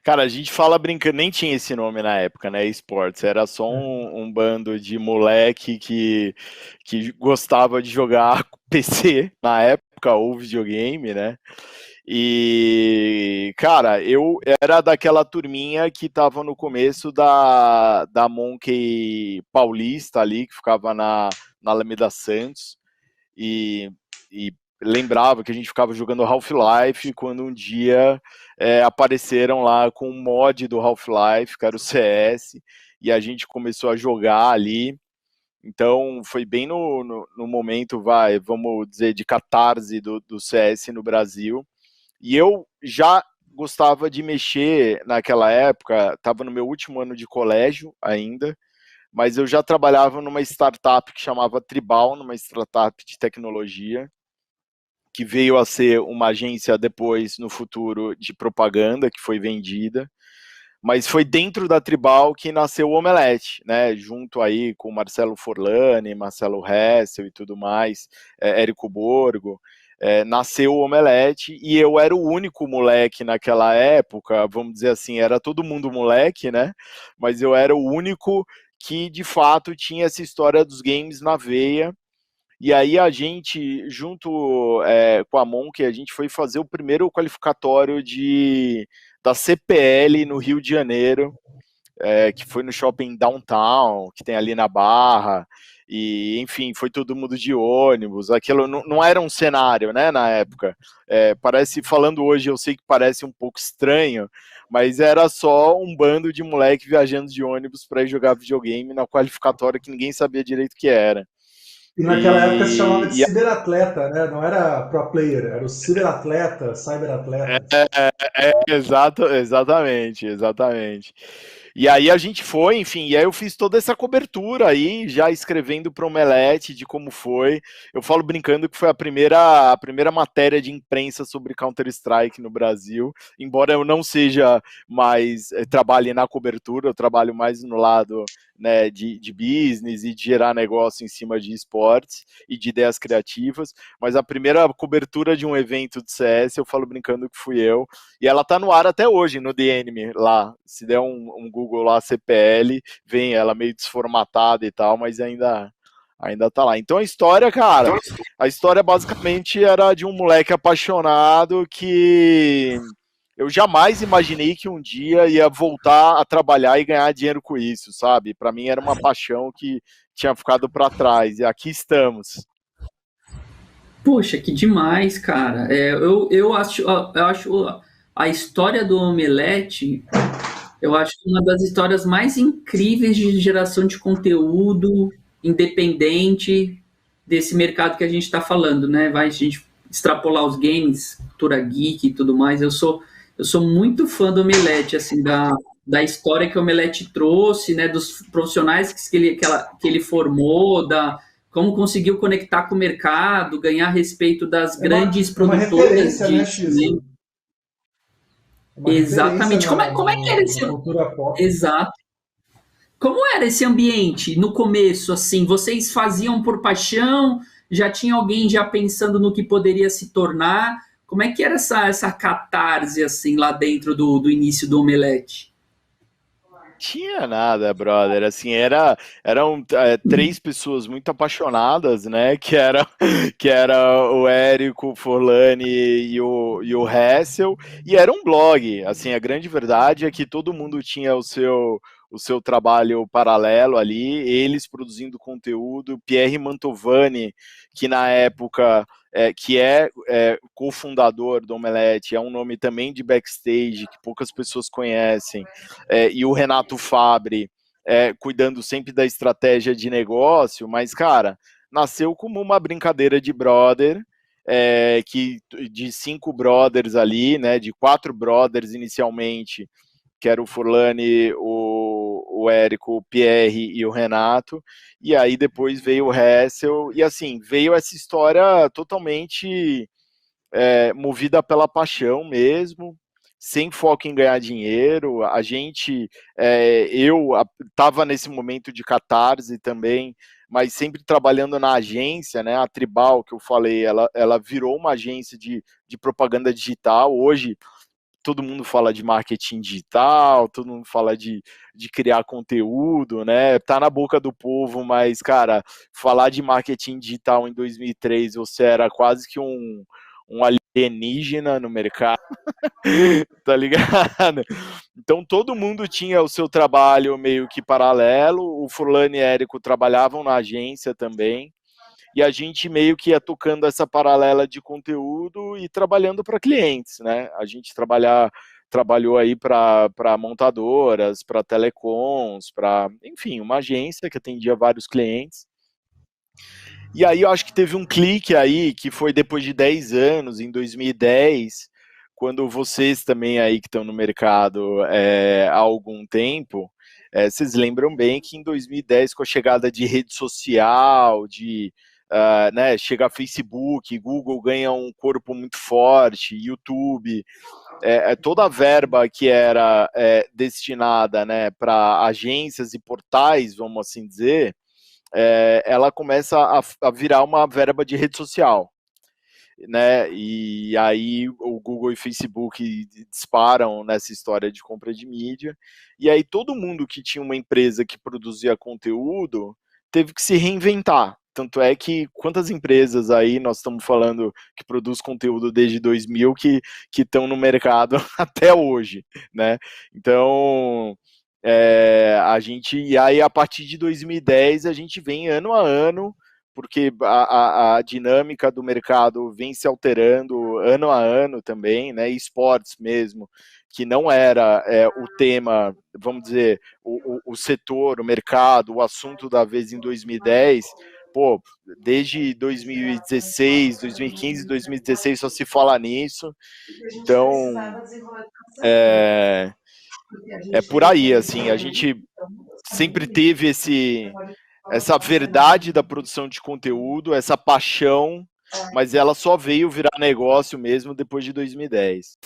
Cara, a gente fala brincando, nem tinha esse nome na época, né? Esportes, era só um bando de moleque que gostava de jogar PC na época, ou videogame, né? E, cara, eu era daquela turminha que tava no começo da Monkey Paulista ali, que ficava na Alameda Santos, e, e lembrava que a gente ficava jogando Half-Life quando um dia apareceram lá com um mod do Half-Life, que era o CS, e a gente começou a jogar ali. Então foi bem no momento, vamos dizer, de catarse do CS no Brasil. E eu já gostava de mexer naquela época, estava no meu último ano de colégio ainda, mas eu já trabalhava numa startup que chamava Tribal, numa startup de tecnologia, que veio a ser uma agência depois, no futuro, de propaganda, que foi vendida. Mas foi dentro da Tribal que nasceu o Omelete, né? Junto aí com Marcelo Forlani, Marcelo Hessel e tudo mais, Érico Borgo. Nasceu o Omelete e eu era o único moleque naquela época, vamos dizer assim, era todo mundo moleque, né? Mas eu era o único que de fato tinha essa história dos games na veia. E aí a gente, junto com a Monk, a gente foi fazer o primeiro qualificatório da CPL no Rio de Janeiro, que foi no shopping Downtown, que tem ali na Barra, e enfim, foi todo mundo de ônibus, aquilo não era um cenário, né, na época. Parece, falando hoje, eu sei que parece um pouco estranho, mas era só um bando de moleque viajando de ônibus para ir jogar videogame na qualificatória que ninguém sabia direito o que era. E naquela época se chamava de E ciberatleta, né? Não era pro player, era o ciberatleta, cyberatleta. exatamente. E aí a gente foi, enfim, e aí eu fiz toda essa cobertura aí, já escrevendo para o Omelete de como foi. Eu falo brincando que foi a primeira matéria de imprensa sobre Counter-Strike no Brasil, embora eu não seja mais, trabalhe na cobertura, eu trabalho mais no lado, né, de business e de gerar negócio em cima de esportes e de ideias criativas, mas a primeira cobertura de um evento de CS, eu falo brincando que fui eu, e ela tá no ar até hoje, no The Enemy, lá. Se der um Google lá, CPL, vem ela meio desformatada e tal, mas ainda tá lá. Então a história, cara, a história basicamente era de um moleque apaixonado que eu jamais imaginei que um dia ia voltar a trabalhar e ganhar dinheiro com isso, sabe? Para mim era uma paixão que tinha ficado para trás, e aqui estamos. Poxa, que demais, cara. Eu acho a história do Omelete, eu acho uma das histórias mais incríveis de geração de conteúdo independente desse mercado que a gente está falando, né? Vai a gente extrapolar os games, cultura geek e tudo mais. Eu sou muito fã do Omelete, assim, da história que o Omelete trouxe, né? Dos profissionais que ele formou, como conseguiu conectar com o mercado, ganhar respeito das grandes É uma produtoras referência, de né, instrumento. Xiso? É uma referência Exatamente. Como é que era na esse. cultura pop. Exato. Como era esse ambiente no começo, assim? Vocês faziam por paixão? Já tinha alguém já pensando no que poderia se tornar? Como é que era essa catarse, assim, lá dentro do início do Omelete? Tinha nada, brother. Assim, eram três pessoas muito apaixonadas, né? Que era o Érico, o Forlani e o Hessel, e era um blog. Assim, a grande verdade é que todo mundo tinha o seu trabalho paralelo ali, eles produzindo conteúdo, Pierre Mantovani, que na época que é cofundador do Omelete, é um nome também de backstage que poucas pessoas conhecem, e o Renato Fabre cuidando sempre da estratégia de negócio, mas, cara, nasceu como uma brincadeira de brother, de 5 brothers ali, né, de 4 brothers inicialmente, que era o Furlani, o Érico, o Pierre e o Renato, e aí depois veio o Hessel, e assim, veio essa história totalmente movida pela paixão mesmo, sem foco em ganhar dinheiro. Eu estava nesse momento de catarse também, mas sempre trabalhando na agência, né? A Tribal, que eu falei, ela virou uma agência de propaganda digital. Hoje, todo mundo fala de marketing digital, todo mundo fala de criar conteúdo, né? Tá na boca do povo, mas, cara, falar de marketing digital em 2003, você era quase que um alienígena no mercado, tá ligado? Então todo mundo tinha o seu trabalho meio que paralelo, o Furlan e Érico trabalhavam na agência também, e a gente meio que ia tocando essa paralela de conteúdo e trabalhando para clientes, né? A gente trabalhou aí para montadoras, para telecoms, para, enfim, uma agência que atendia vários clientes. E aí eu acho que teve um clique aí, que foi depois de 10 anos, em 2010, quando vocês também aí que estão no mercado há algum tempo, vocês lembram bem que em 2010, com a chegada de rede social, né, chega Facebook, Google ganha um corpo muito forte, YouTube, toda a verba que era destinada, né, para agências e portais, vamos assim dizer, ela começa a virar uma verba de rede social, né? E aí o Google e Facebook disparam nessa história de compra de mídia, e aí todo mundo que tinha uma empresa que produzia conteúdo teve que se reinventar. Tanto é que quantas empresas aí nós estamos falando que produz conteúdo desde 2000 que estão no mercado até hoje, né? Então e aí a partir de 2010 a gente vem ano a ano, porque a dinâmica do mercado vem se alterando ano a ano também, né? Esportes mesmo, que não era o tema, vamos dizer, o setor, o mercado, o assunto da vez em 2010, pô, desde 2016, 2015, 2016 só se fala nisso. Então, é por aí, assim, a gente sempre teve essa verdade da produção de conteúdo, essa paixão, mas ela só veio virar negócio mesmo depois de 2010.